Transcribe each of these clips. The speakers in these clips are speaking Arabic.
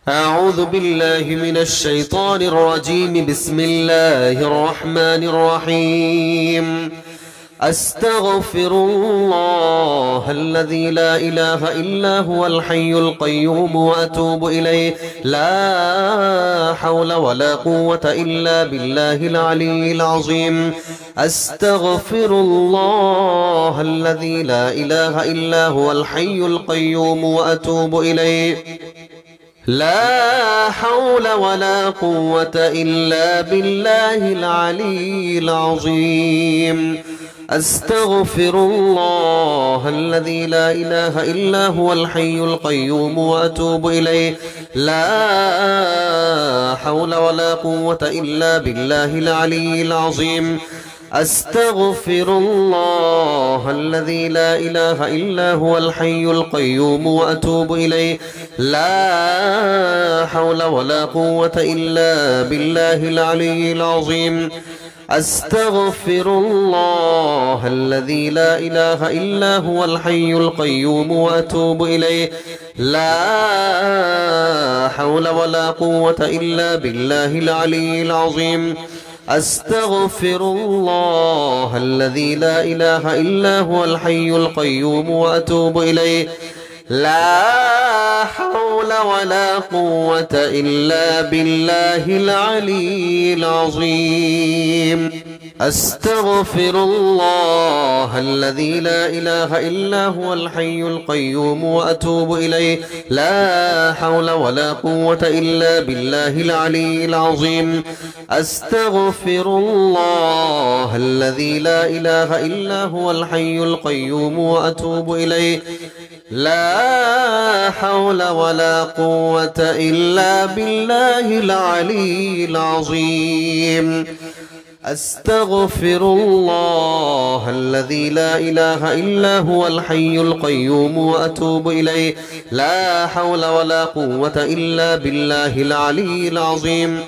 أعوذ بالله من الشيطان الرجيم. بسم الله الرحمن الرحيم. أستغفر الله الذي لا إله إلا هو الحي القيوم وأتوب إليه. لا حول ولا قوة إلا بالله العلي العظيم. أستغفر الله الذي لا إله إلا هو الحي القيوم وأتوب إليه. لا حول ولا قوة إلا بالله العلي العظيم. أستغفر الله الذي لا إله إلا هو الحي القيوم وأتوب إليه. لا حول ولا قوة إلا بالله العلي العظيم. أستغفر الله الذي لا إله إلا هو الحي القيوم وأتوب إليه. لا حول ولا قوة إلا بالله العلي العظيم. أستغفر الله الذي لا إله إلا هو الحي القيوم وأتوب إليه. لا حول ولا قوة إلا بالله العلي العظيم. أستغفر الله الذي لا إله إلا هو الحي القيوم وأتوب إليه. لا حول ولا قوة إلا بالله العلي العظيم. أستغفر الله الذي لا إله إلا هو الحي القيوم وأتوب إليه. لا حول ولا قوة إلا بالله العلي العظيم. أستغفر الله الذي لا إله إلا هو الحي القيوم وأتوب إليه. لا حول ولا قوة إلا بالله العلي العظيم. أستغفر الله الذي لا إله إلا هو الحي القيوم وأتوب إليه. لا حول ولا قوة إلا بالله العلي العظيم.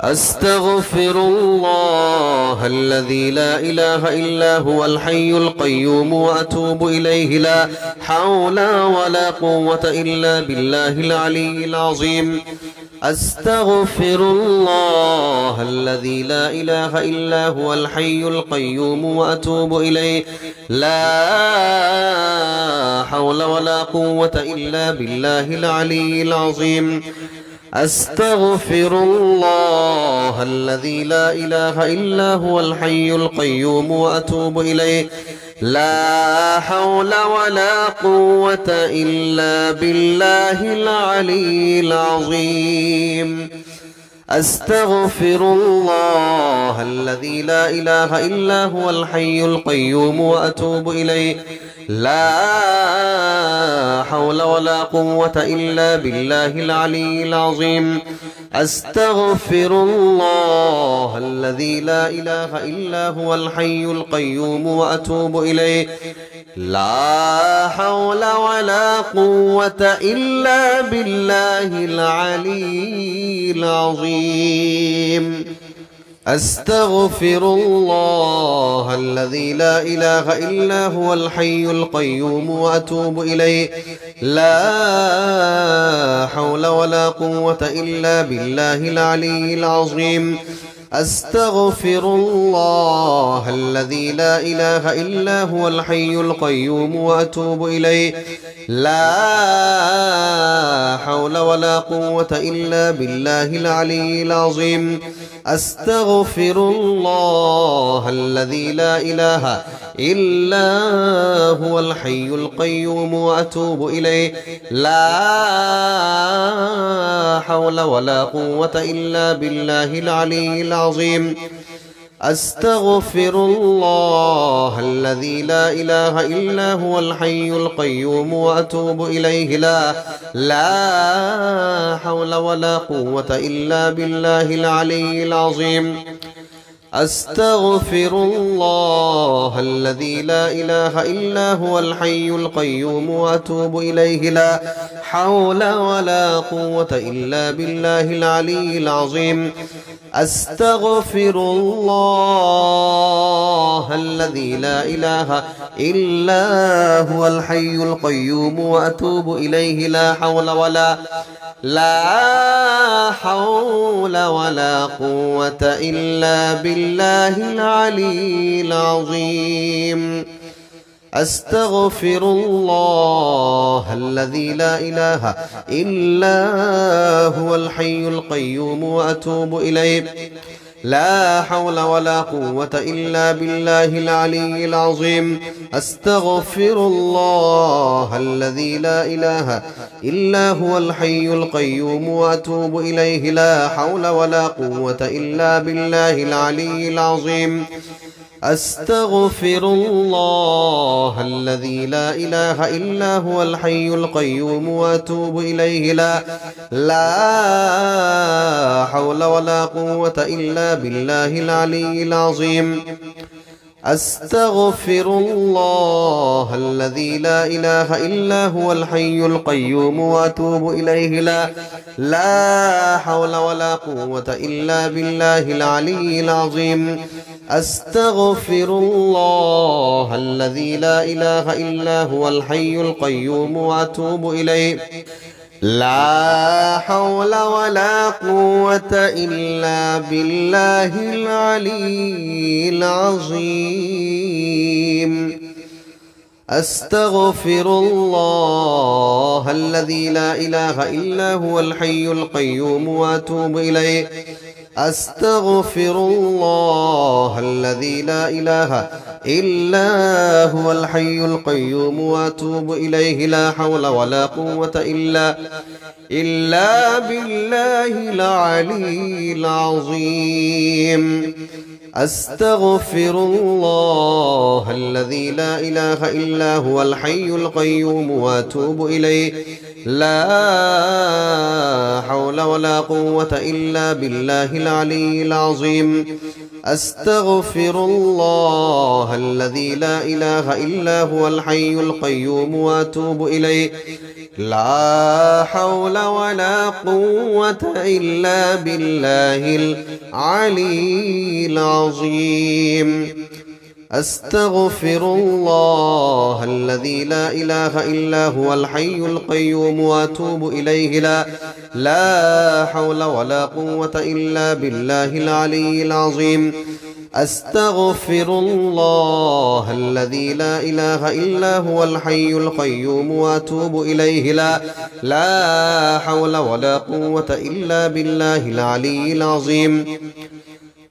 أستغفر الله الذي لا إله إلا هو الحي القيوم وأتوب إليه. لا حول ولا قوة إلا بالله العلي العظيم. أستغفر الله الذي لا إله إلا هو الحي القيوم وأتوب إليه. لا حول ولا قوة إلا بالله العلي العظيم. أستغفر الله الذي لا إله إلا هو الحي القيوم وأتوب إليه. لا حول ولا قوة إلا بالله العلي العظيم. أستغفر الله الذي لا إله إلا هو الحي القيوم وأتوب إليه. لا حول ولا قوة إلا بالله العلي العظيم. أستغفر الله الذي لا إله إلا هو الحي القيوم وأتوب إليه. لا حول ولا قوة إلا بالله العلي العظيم. أستغفر الله الذي لا إله إلا هو الحي القيوم وأتوب إليه. لا حول ولا قوة إلا بالله العلي العظيم. أستغفر الله الذي لا إله إلا هو الحي القيوم وأتوب إليه. لا حول ولا قوة إلا بالله العلي العظيم. أستغفر الله الذي لا إله إلا هو الحي القيوم وأتوب إليه. لا حول ولا قوة إلا بالله العلي العظيم. أستغفر الله الذي لا إله إلا هو الحي القيوم وأتوب إليه. لا حول ولا قوة إلا بالله العلي العظيم. أستغفر الله الذي لا إله إلا هو الحي القيوم وأتوب إليه. لا حول ولا قوة إلا بالله العلي العظيم. أستغفر الله الذي لا إله إلا هو الحي القيوم وأتوب إليه لا حول ولا قوة إلا بالله العلي العظيم أستغفر الله الذي لا إله إلا هو الحي القيوم وأتوب إليه لا حول ولا قوة إلا بالله العلي العظيم أستغفر الله الذي لا إله إلا هو الحي القيوم وأتوب إليه لا حول ولا قوة إلا بالله العلي العظيم أستغفر الله الذي لا إله إلا هو الحي القيوم وأتوب إليه لا حول ولا قوة إلا بالله العلي العظيم أستغفر الله الذي لا إله إلا هو الحي القيوم وأتوب إليه لا حول ولا قوة إلا بالله العلي العظيم أستغفر الله الذي لا إله إلا هو الحي القيوم وأتوب إليه لا حول ولا قوة إلا بالله العلي العظيم أستغفر الله الذي لا إله إلا هو الحي القيوم وأتوب إليه أستغفر الله الذي لا إله إلا هو الحي القيوم وأتوب إليه لا حول ولا قوة إلا بالله العلي العظيم أستغفر الله الذي لا إله إلا هو الحي القيوم وأتوب إليه لا حول ولا قوة إلا بالله العلي العظيم أستغفر الله الذي لا إله إلا هو الحي القيوم وأتوب إليه لا حول ولا قوة إلا بالله العلي العظيم أستغفر الله الذي لا إله إلا هو الحي القيوم وأتوب إليه لا حول ولا قوة إلا بالله العلي العظيم أستغفر الله الذي لا إله إلا هو الحي القيوم وأتوب إليه لا حول ولا قوة إلا بالله العلي العظيم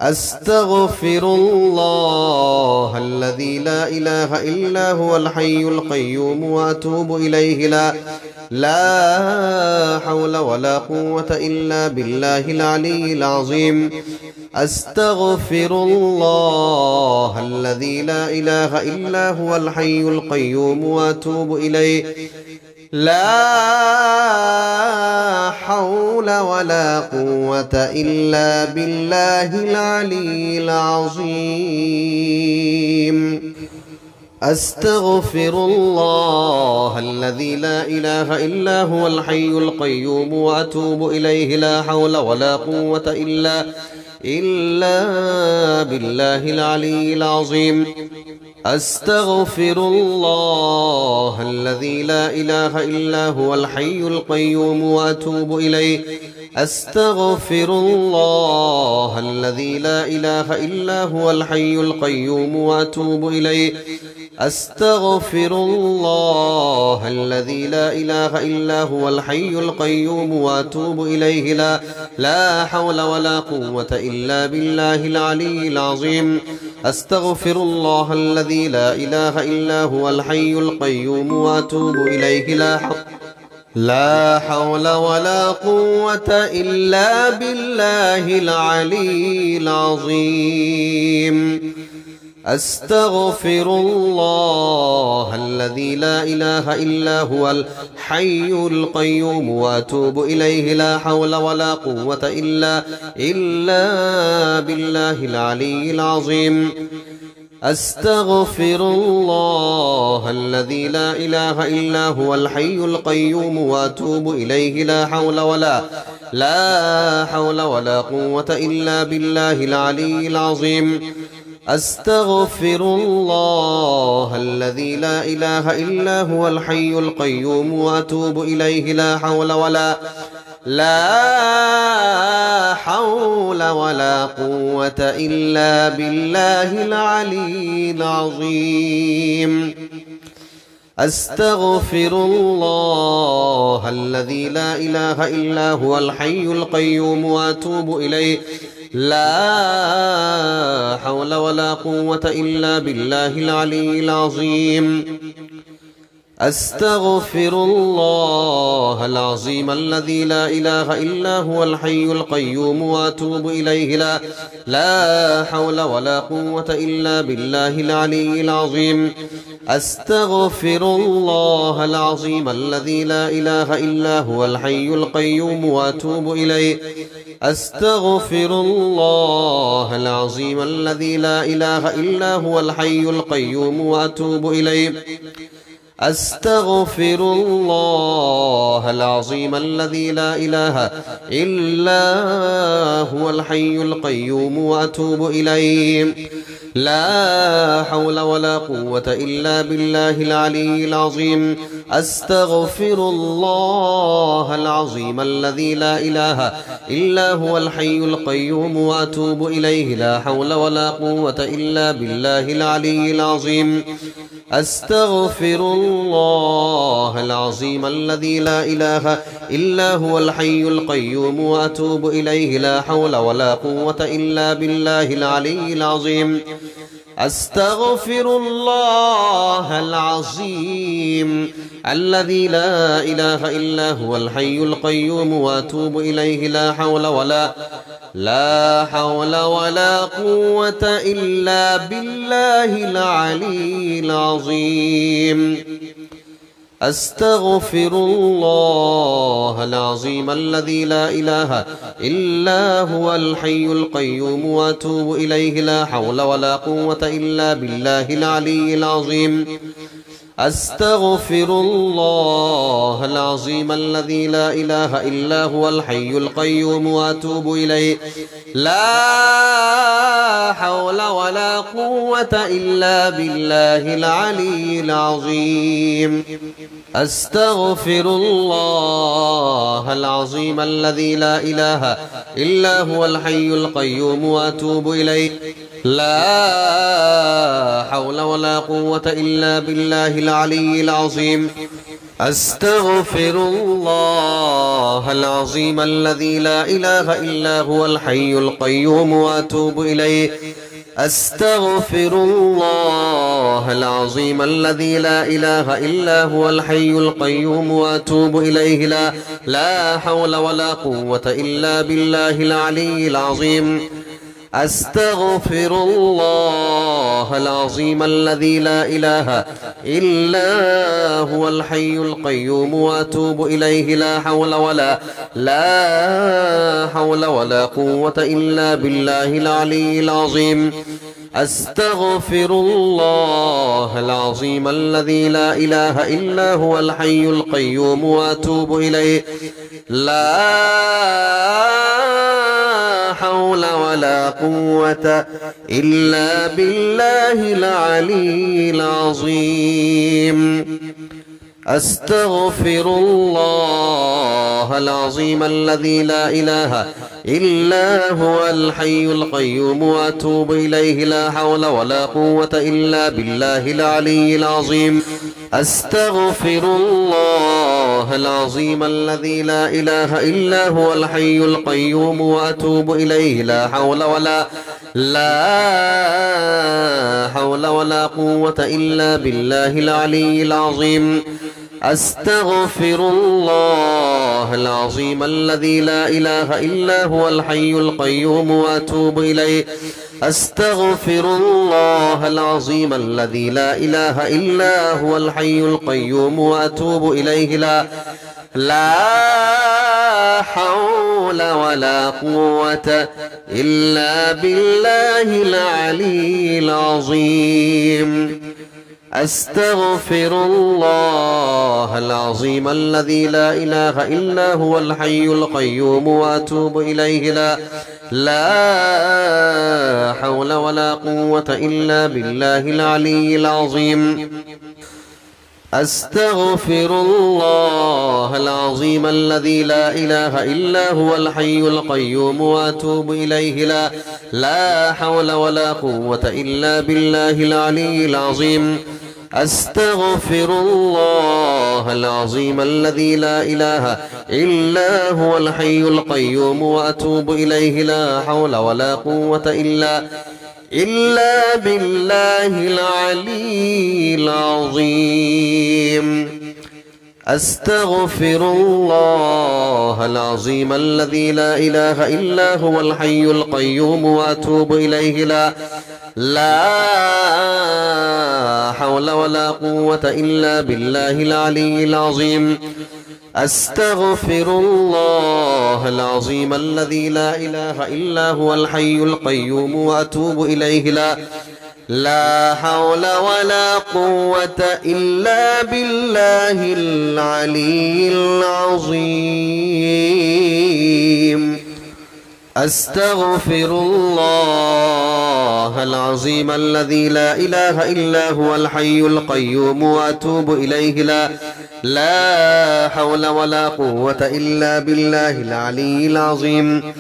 أستغفر الله الذي لا إله إلا هو الحي القيوم وأتوب إليه لا حول ولا قوة إلا بالله العلي العظيم أستغفر الله الذي لا إله إلا هو الحي القيوم وأتوب إليه لا حول ولا قوة إلا بالله العلي العظيم أستغفر الله الذي لا إله إلا هو الحي القيوم وأتوب إليه لا حول ولا قوة إلا بالله العلي العظيم أستغفر الله الذي لا إله إلا هو الحي القيوم وأتوب إليه أستغفر الله الذي لا إله إلا هو الحي القيوم وأتوب إليه أستغفر الله الذي لا إله إلا هو الحي القيوم وأتوب إليه لا حول ولا قوة إلا بالله العلي العظيم أستغفر الله الذي لا إله إلا هو الحي القيوم وأتوب إليه لا حول ولا قوة إلا بالله العلي العظيم أستغفر الله الذي لا إله إلا هو الحي القيوم وأتوب إليه لا حول ولا قوة إلا بالله العلي العظيم أستغفر الله الذي لا إله إلا هو الحي القيوم وأتوب إليه لا حول لا حول ولا قوة إلا بالله العلي العظيم. أستغفر الله الذي لا إله إلا هو الحي القيوم وأتوب إليه. لا حول ولا قوة إلا بالله العلي العظيم. أستغفر الله الذي لا إله إلا هو الحي القيوم وأتوب إليه. لا حول ولا قوة إلا بالله العلي العظيم. أستغفر الله العظيم الذي لا إله إلا هو الحي القيوم وأتوب إليه. لا حول ولا قوة إلا بالله العلي العظيم. أستغفر الله العظيم الذي لا إله إلا هو الحي القيوم وأتوب إليه. أستغفر الله العظيم الذي لا إله إلا هو الحي القيوم وأتوب إليه. أستغفر الله العظيم الذي لا إله إلا هو الحي القيوم وأتوب إليه. لا حول ولا قوة إلا بالله العلي العظيم. أستغفر الله العظيم الذي لا إله إلا هو الحي القيوم وأتوب إليه. لا حول ولا قوة إلا بالله العلي العظيم. أستغفر الله العظيم الذي لا إله إلا هو الحي القيوم وأتوب إليه. لا حول ولا قوة إلا بالله العلي العظيم. أستغفر الله العظيم الذي لا إله إلا هو الحي القيوم وأتوب إليه. لا حول ولا قوة إلا بالله العلي العظيم. أستغفر الله العظيم الذي لا إله إلا هو الحي القيوم وأتوب إليه. لا حول ولا قوة إلا بالله العلي العظيم. أستغفر الله العظيم الذي لا إله إلا هو الحي القيوم وأتوب إليه. لا حول ولا قوة إلا بالله العلي العظيم. أستغفر الله العظيم الذي لا إله إلا هو الحي القيوم وأتوب إليه. لا حول ولا قوة إلا بالله العلي العظيم. أستغفر الله العظيم الذي لا إله إلا هو الحي القيوم وأتوب إليه. أستغفر الله العظيم الذي لا إله إلا هو الحي القيوم وأتوب إليه. لا حول ولا قوة إلا بالله العلي العظيم. أستغفر الله العظيم الذي لا إله إلا هو الحي القيوم وأتوب إليه. لا حول ولا قوة إلا بالله العلي العظيم. أستغفر الله العظيم الذي لا إله إلا هو الحي القيوم وأتوب إليه. لا حول ولا قوة إلا بالله العلي العظيم. أستغفر الله العظيم الذي لا إله إلا هو الحي القيوم وأتوب إليه. لا حول ولا قوة إلا بالله العلي العظيم. أستغفر الله العظيم الذي لا إله إلا هو الحي القيوم وأتوب إليه. لا حول ولا قوة إلا بالله العلي العظيم. أستغفر الله العظيم الذي لا إله إلا هو الحي القيوم وأتوب إليه. أستغفر الله العظيم الذي لا إله إلا هو الحي القيوم وأتوب إليه. لا حول ولا قوة إلا بالله العلي العظيم. أستغفر الله العظيم الذي لا إله إلا هو الحي القيوم وأتوب إليه لا حول ولا قوة إلا بالله العلي العظيم أستغفر الله العظيم الذي لا إله إلا هو الحي القيوم وأتوب إليه لا حول ولا قوة إلا بالله العلي العظيم أستغفر الله العظيم الذي لا إله إلا هو الحي القيوم وأتوب إليه لا حول ولا قوة إلا بالله العلي العظيم أستغفر الله العظيم الذي لا إله إلا هو الحي القيوم وأتوب إليه لا حول ولا قوة إلا بالله العلي العظيم أستغفر الله العظيم الذي لا إله إلا هو الحي القيوم وأتوب إليه لا حول ولا قوة إلا بالله العلي العظيم أستغفر الله العظيم الذي لا إله إلا هو الحي القيوم وأتوب إليه لا حول ولا قوة إلا بالله العلي العظيم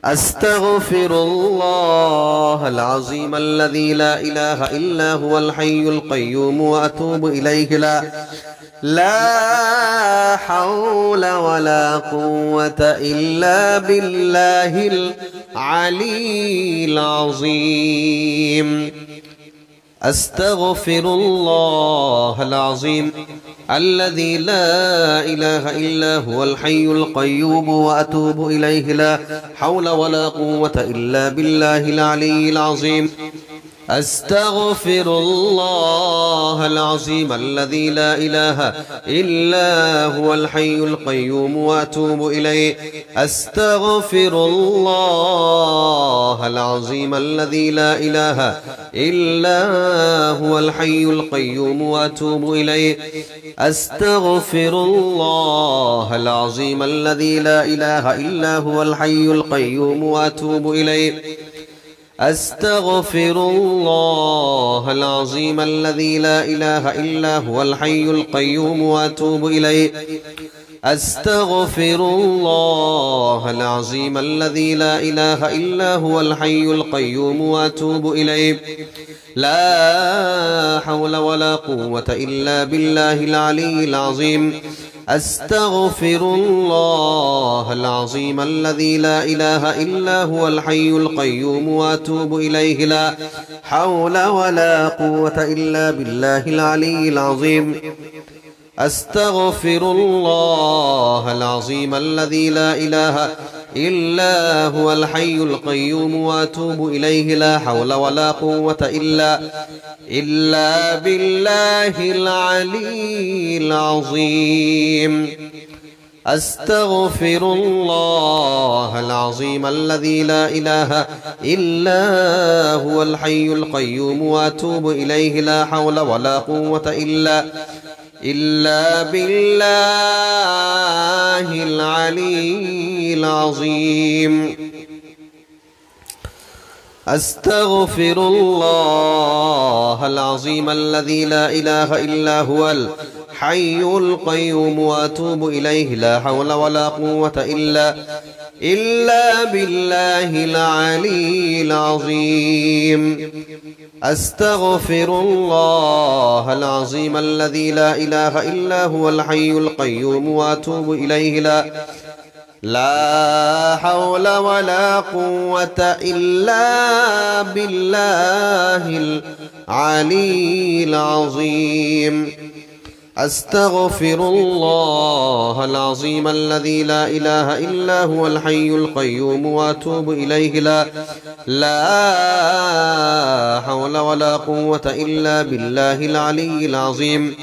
أستغفر الله العظيم الذي لا إله إلا هو الحي القيوم وأتوب إليه لا حول ولا قوة إلا بالله العلي العظيم أستغفر الله العظيم الذي لا إله إلا هو الحي القيوم وأتوب إليه لا حول ولا قوة إلا بالله العلي العظيم أستغفر الله العظيم الذي لا إله إلا هو الحي القيوم وأتوب إليه أستغفر الله العظيم الذي لا إله إلا هو الحي القيوم وأتوب إليه أستغفر الله العظيم الذي لا إله إلا هو الحي القيوم وأتوب إليه أستغفر الله العظيم الذي لا إله إلا هو الحي القيوم وأتوب إليه أستغفر الله العظيم الذي لا إله إلا هو الحي القيوم وأتوب إليه لا حول ولا قوة إلا بالله العلي العظيم أستغفر الله العظيم الذي لا إله إلا هو الحي القيوم وأتوب إليه لا حول ولا قوة إلا بالله العلي العظيم أستغفر الله العظيم الذي لا إله إلا هو الحي القيوم وأتوب إليه لا حول ولا قوة إلا بالله العلي العظيم أستغفر الله العظيم الذي لا إله إلا هو الحي القيوم وأتوب إليه لا حول ولا قوة إلا بالله العلي العظيم أستغفر الله العظيم الذي لا إله إلا هو الحي القيوم وأتوب إليه لا حول ولا قوة إلا بالله العلي العظيم أستغفر الله العظيم الذي لا إله إلا هو الحي القيوم وأتوب إليه لا حول ولا قوة إلا بالله العلي العظيم أستغفر الله العظيم الذي لا إله إلا هو الحي القيوم وأتوب إليه لا حول ولا قوة إلا بالله العلي العظيم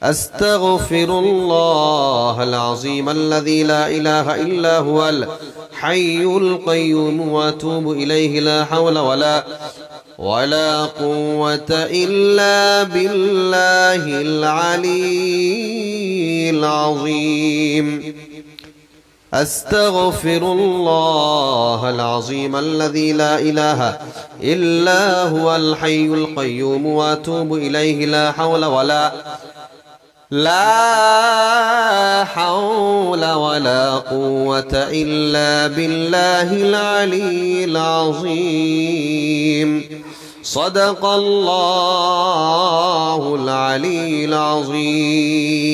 أستغفر الله العظيم الذي لا إله إلا هو الحي القيوم وأتوب إليه لا حول ولا ولا قوة إلا بالله العلي العظيم. أستغفر الله العظيم الذي لا إله إلا هو الحي القيوم وأتوب إليه. لا حول ولا قوة إلا بالله العلي العظيم. صدق الله العلي العظيم.